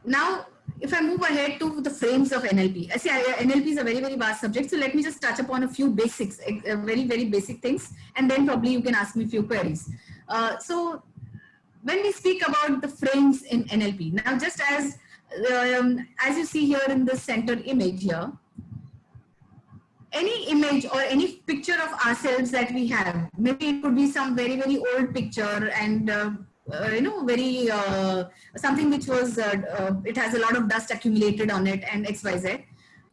Now, if I move ahead to the frames of NLP, I see NLP is a very, very vast subject. So let me just touch upon a few basics, very, very basic things, and then probably you can ask me a few queries. So when we speak about the frames in NLP, now just as you see here in the center image here, any image or any picture of ourselves that we have, maybe it could be some very, very old picture and very something which was it has a lot of dust accumulated on it and XYZ.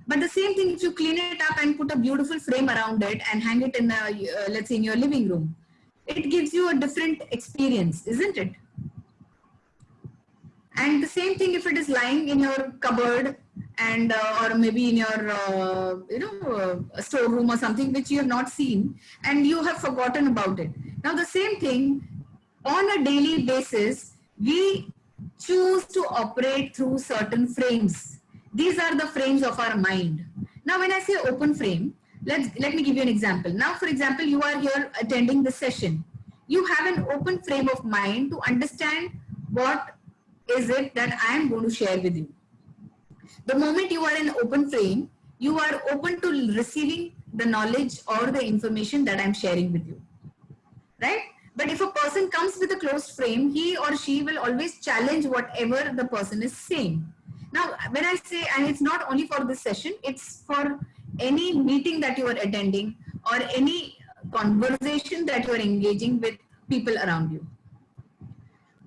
But the same thing, if you clean it up and put a beautiful frame around it and hang it in let's say in your living room, it gives you a different experience, isn't it? And the same thing if it is lying in your cupboard and or maybe in your storeroom or something which you have not seen and you have forgotten about it. Now the same thing, on a daily basis we choose to operate through certain frames. These are the frames of our mind. Now when I say open frame, let me give you an example. Now for example, you are here attending the session. You have an open frame of mind to understand what is it that I am going to share with you. The moment you are in open frame, you are open to receiving the knowledge or the information that I'm sharing with you, right? But if a person comes with a closed frame, he or she will always challenge whatever the person is saying. Now, when I say, and it's not only for this session, it's for any meeting that you are attending or any conversation that you are engaging with people around you.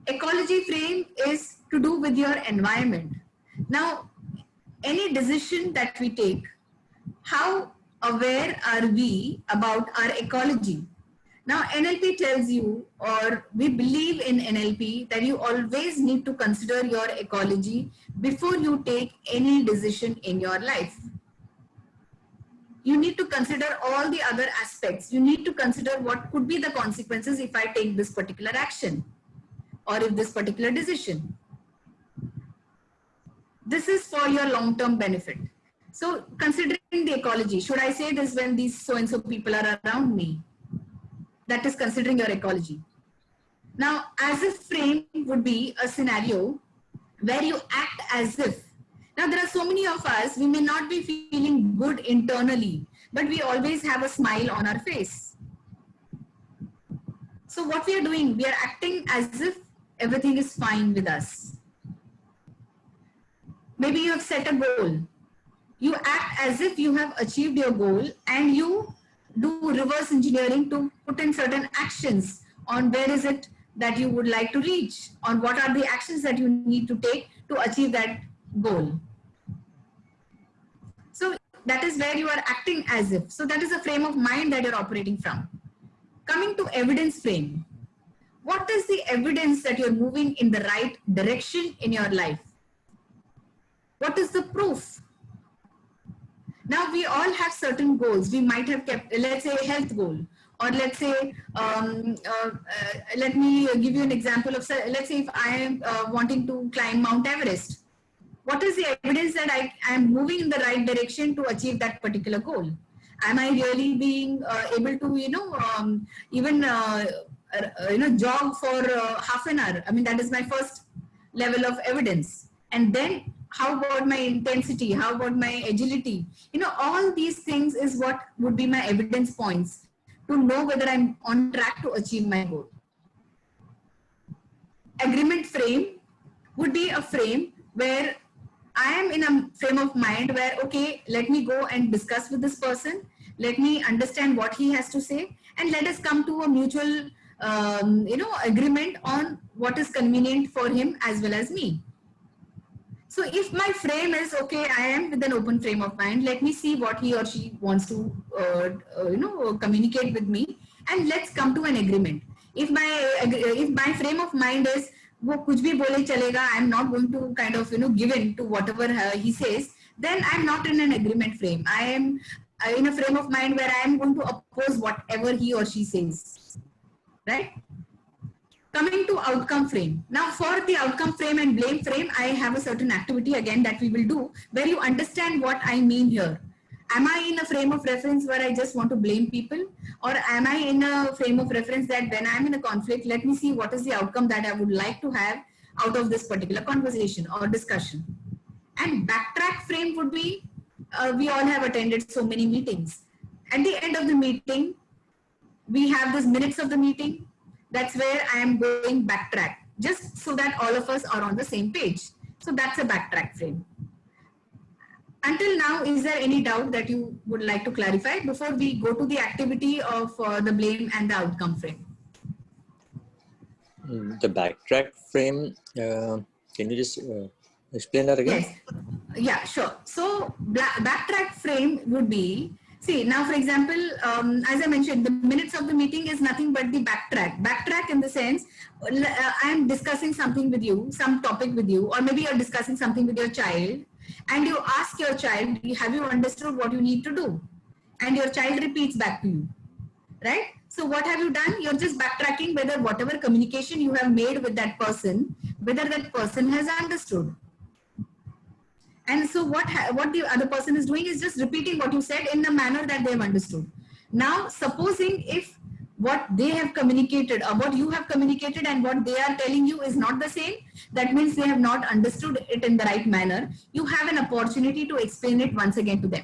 Ecology frame is to do with your environment. Now, any decision that we take, how aware are we about our ecology? Now, NLP tells you, or we believe in NLP, that you always need to consider your ecology before you take any decision in your life. You need to consider all the other aspects. You need to consider what could be the consequences if I take this particular action or if this particular decision. This is for your long-term benefit. So considering the ecology, should I say this when these so-and-so people are around me? That is considering your ecology. Now, as if frame would be a scenario where you act as if. Now, there are so many of us, we may not be feeling good internally, but we always have a smile on our face. So what we are doing, we are acting as if everything is fine with us. Maybe you have set a goal. You act as if you have achieved your goal and you do reverse engineering to put in certain actions on where is it that you would like to reach, on what are the actions that you need to take to achieve that goal. So that is where you are acting as if. So that is a frame of mind that you're operating from. Coming to evidence frame. What is the evidence that you're moving in the right direction in your life? What is the proof? Now we all have certain goals. We might have kept, let's say, a health goal, or let's say, let me give you an example of, let's say if I am wanting to climb Mount Everest. What is the evidence that I am moving in the right direction to achieve that particular goal? Am I really being able to, even jog for half an hour? I mean, that is my first level of evidence. And then how about my intensity? How about my agility? All these things is what would be my evidence points to know whether I'm on track to achieve my goal. Agreement frame would be a frame where I am in a frame of mind where, okay, let me go and discuss with this person. Let me understand what he has to say, and let us come to a mutual, agreement on what is convenient for him as well as me. So if my frame is, okay, I am with an open frame of mind, let me see what he or she wants to, communicate with me, and let's come to an agreement. If my frame of mind is, wo kuch bhi bole chalega, I am not going to kind of, give in to whatever he says, then I am not in an agreement frame. I am in a frame of mind where I am going to oppose whatever he or she says, right? Coming to outcome frame. Now for the outcome frame and blame frame, I have a certain activity again that we will do where you understand what I mean here. Am I in a frame of reference where I just want to blame people? Or am I in a frame of reference that when I'm in a conflict, let me see what is the outcome that I would like to have out of this particular conversation or discussion. And backtrack frame would be, we all have attended so many meetings. At the end of the meeting, we have this minutes of the meeting. That's where I am going backtrack, just so that all of us are on the same page. So that's a backtrack frame. Until now, is there any doubt that you would like to clarify before we go to the activity of the blame and the outcome frame? The backtrack frame, can you just explain that again? Yes. Yeah, sure. So backtrack frame would be, see, now for example, as I mentioned, the minutes of the meeting is nothing but the backtrack. Backtrack in the sense, I am discussing something with you, some topic with you, or maybe you're discussing something with your child, and you ask your child, have you understood what you need to do? And your child repeats back to you, right? So what have you done? You're just backtracking whether whatever communication you have made with that person, whether that person has understood. And so what the other person is doing is just repeating what you said in a manner that they have understood. Now, supposing if what they have communicated or what you have communicated and what they are telling you is not the same, that means they have not understood it in the right manner. You have an opportunity to explain it once again to them.